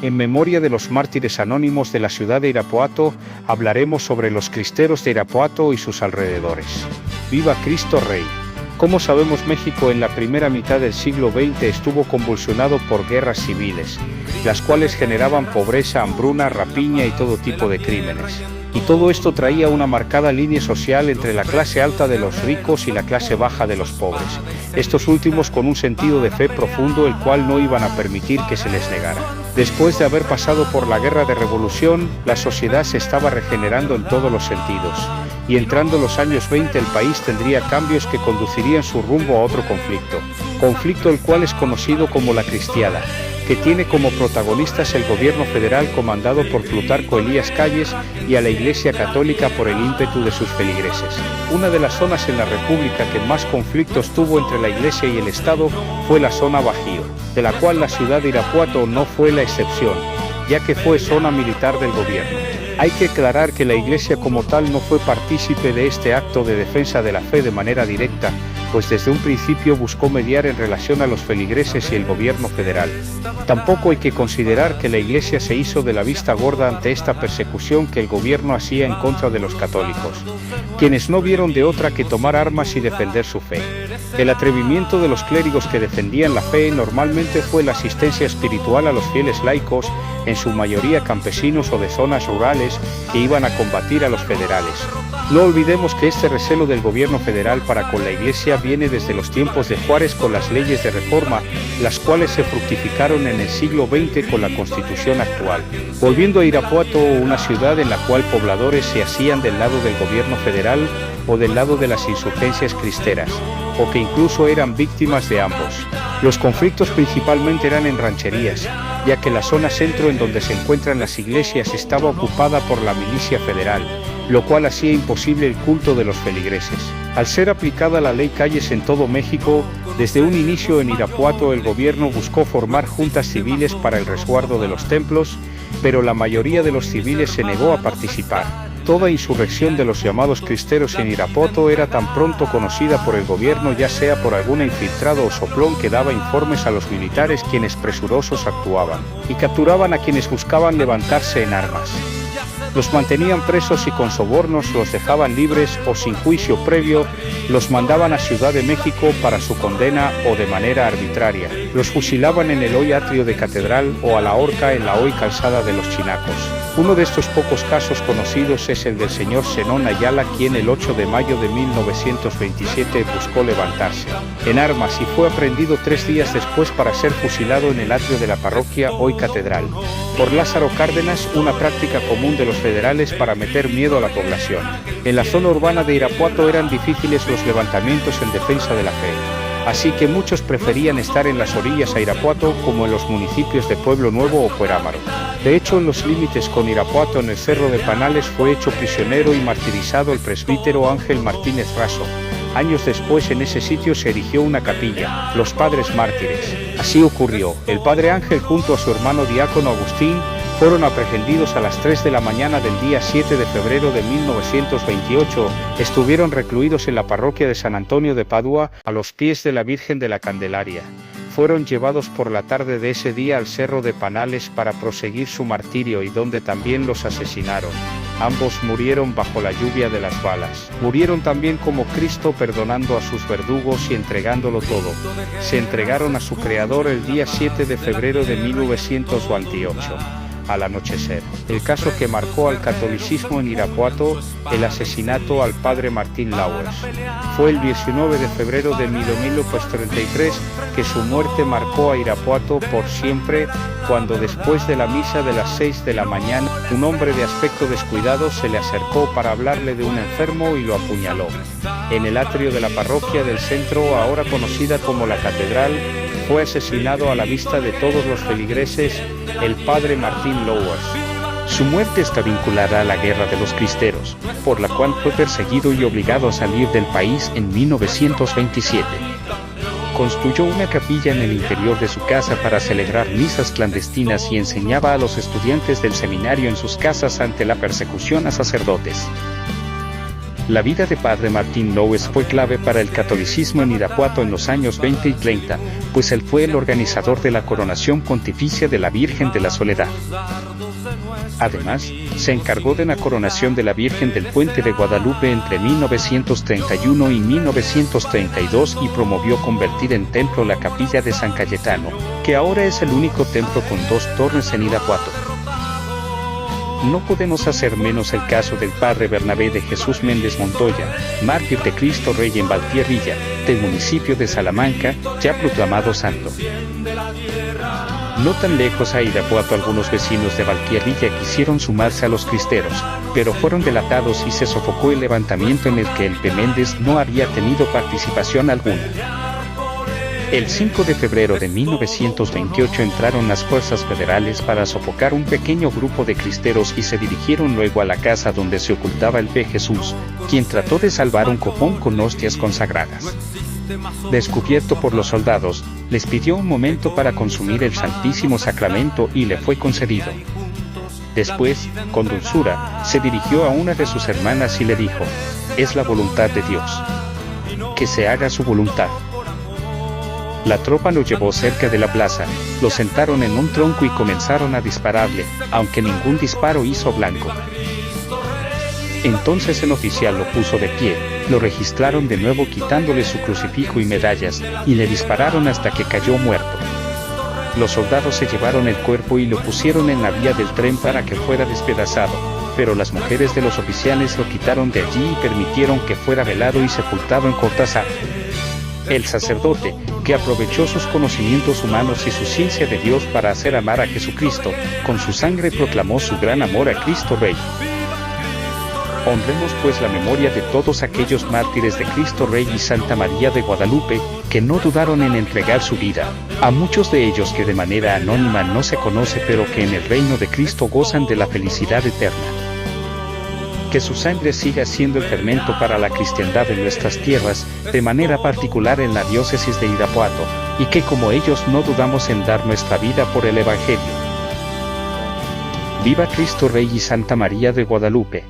En memoria de los mártires anónimos de la ciudad de Irapuato, hablaremos sobre los cristeros de Irapuato y sus alrededores. ¡Viva Cristo Rey! Como sabemos, México en la primera mitad del siglo XX estuvo convulsionado por guerras civiles, las cuales generaban pobreza, hambruna, rapiña y todo tipo de crímenes. Y todo esto traía una marcada línea social entre la clase alta de los ricos y la clase baja de los pobres, estos últimos con un sentido de fe profundo el cual no iban a permitir que se les negara. Después de haber pasado por la guerra de revolución, la sociedad se estaba regenerando en todos los sentidos, y entrando los años 20 el país tendría cambios que conducirían su rumbo a otro conflicto el cual es conocido como la Cristiada, que tiene como protagonistas el gobierno federal comandado por Plutarco Elías Calles y a la Iglesia Católica por el ímpetu de sus feligreses. Una de las zonas en la República que más conflictos tuvo entre la Iglesia y el Estado fue la zona Bajío, de la cual la ciudad de Irapuato no fue la excepción, ya que fue zona militar del gobierno. Hay que aclarar que la Iglesia como tal no fue partícipe de este acto de defensa de la fe de manera directa, pues desde un principio buscó mediar en relación a los feligreses y el gobierno federal. Tampoco hay que considerar que la Iglesia se hizo de la vista gorda ante esta persecución que el gobierno hacía en contra de los católicos, quienes no vieron de otra que tomar armas y defender su fe. El atrevimiento de los clérigos que defendían la fe normalmente fue la asistencia espiritual a los fieles laicos, en su mayoría campesinos o de zonas rurales, que iban a combatir a los federales. No olvidemos que este recelo del gobierno federal para con la Iglesia viene desde los tiempos de Juárez con las leyes de reforma, las cuales se fructificaron en el siglo XX con la Constitución actual. Volviendo a Irapuato, una ciudad en la cual pobladores se hacían del lado del gobierno federal o del lado de las insurgencias cristeras, o que incluso eran víctimas de ambos. Los conflictos principalmente eran en rancherías, ya que la zona centro en donde se encuentran las iglesias estaba ocupada por la milicia federal, lo cual hacía imposible el culto de los feligreses. Al ser aplicada la ley Calles en todo México, desde un inicio en Irapuato el gobierno buscó formar juntas civiles para el resguardo de los templos, pero la mayoría de los civiles se negó a participar. Toda insurrección de los llamados cristeros en Irapuato era tan pronto conocida por el gobierno, ya sea por algún infiltrado o soplón que daba informes a los militares, quienes presurosos actuaban y capturaban a quienes buscaban levantarse en armas. Los mantenían presos y con sobornos los dejaban libres o sin juicio previo los mandaban a Ciudad de México para su condena o de manera arbitraria. Los fusilaban en el hoy atrio de Catedral o a la horca en la hoy calzada de los Chinacos. Uno de estos pocos casos conocidos es el del señor Zenón Ayala, quien el 8 de mayo de 1927 buscó levantarse en armas y fue aprehendido 3 días después para ser fusilado en el atrio de la parroquia hoy Catedral por Lázaro Cárdenas, una práctica común de los federales para meter miedo a la población. En la zona urbana de Irapuato eran difíciles los levantamientos en defensa de la fe, así que muchos preferían estar en las orillas a Irapuato, como en los municipios de Pueblo Nuevo o Cuerámaro. De hecho, en los límites con Irapuato, en el Cerro de Panales, fue hecho prisionero y martirizado el presbítero Ángel Martínez Razo. Años después en ese sitio se erigió una capilla, los Padres Mártires. Así ocurrió. El padre Ángel junto a su hermano diácono Agustín fueron aprehendidos a las 3 de la mañana del día 7 de febrero de 1928, estuvieron recluidos en la parroquia de San Antonio de Padua, a los pies de la Virgen de la Candelaria. Fueron llevados por la tarde de ese día al Cerro de Panales para proseguir su martirio y donde también los asesinaron. Ambos murieron bajo la lluvia de las balas. Murieron también como Cristo, perdonando a sus verdugos y entregándolo todo. Se entregaron a su Creador el día 7 de febrero de 1928. Al anochecer. El caso que marcó al catolicismo en Irapuato, el asesinato al padre Martín Lauers. Fue el 19 de febrero de 1933 que su muerte marcó a Irapuato por siempre, cuando después de la misa de las 6 de la mañana, un hombre de aspecto descuidado se le acercó para hablarle de un enfermo y lo apuñaló. En el atrio de la parroquia del centro, ahora conocida como la Catedral, fue asesinado a la vista de todos los feligreses el padre Martín Lauers. Su muerte está vinculada a la Guerra de los Cristeros, por la cual fue perseguido y obligado a salir del país en 1927. Construyó una capilla en el interior de su casa para celebrar misas clandestinas y enseñaba a los estudiantes del seminario en sus casas ante la persecución a sacerdotes. La vida de Padre Martín Loes fue clave para el catolicismo en Irapuato en los años 20 y 30, pues él fue el organizador de la coronación pontificia de la Virgen de la Soledad. Además, se encargó de la coronación de la Virgen del Puente de Guadalupe entre 1931 y 1932 y promovió convertir en templo la capilla de San Cayetano, que ahora es el único templo con 2 torres en Irapuato. No podemos hacer menos el caso del Padre Bernabé de Jesús Méndez Montoya, mártir de Cristo Rey en Valtierrilla, del municipio de Salamanca, ya proclamado santo. No tan lejos a Irapuato, algunos vecinos de Valtierrilla quisieron sumarse a los cristeros, pero fueron delatados y se sofocó el levantamiento en el que el P. Méndez no había tenido participación alguna. El 5 de febrero de 1928 entraron las fuerzas federales para sofocar un pequeño grupo de cristeros y se dirigieron luego a la casa donde se ocultaba el P. Jesús, quien trató de salvar un copón con hostias consagradas. Descubierto por los soldados, les pidió un momento para consumir el Santísimo Sacramento y le fue concedido. Después, con dulzura, se dirigió a una de sus hermanas y le dijo: «Es la voluntad de Dios. Que se haga su voluntad». La tropa lo llevó cerca de la plaza, lo sentaron en un tronco y comenzaron a dispararle, aunque ningún disparo hizo blanco. Entonces el oficial lo puso de pie, lo registraron de nuevo quitándole su crucifijo y medallas, y le dispararon hasta que cayó muerto. Los soldados se llevaron el cuerpo y lo pusieron en la vía del tren para que fuera despedazado, pero las mujeres de los oficiales lo quitaron de allí y permitieron que fuera velado y sepultado en Cortázar. El sacerdote, que aprovechó sus conocimientos humanos y su ciencia de Dios para hacer amar a Jesucristo, con su sangre proclamó su gran amor a Cristo Rey. Honremos pues la memoria de todos aquellos mártires de Cristo Rey y Santa María de Guadalupe, que no dudaron en entregar su vida, a muchos de ellos que de manera anónima no se conoce pero que en el reino de Cristo gozan de la felicidad eterna. Que su sangre siga siendo el fermento para la cristiandad en nuestras tierras, de manera particular en la diócesis de Irapuato, y que como ellos no dudamos en dar nuestra vida por el Evangelio. Viva Cristo Rey y Santa María de Guadalupe.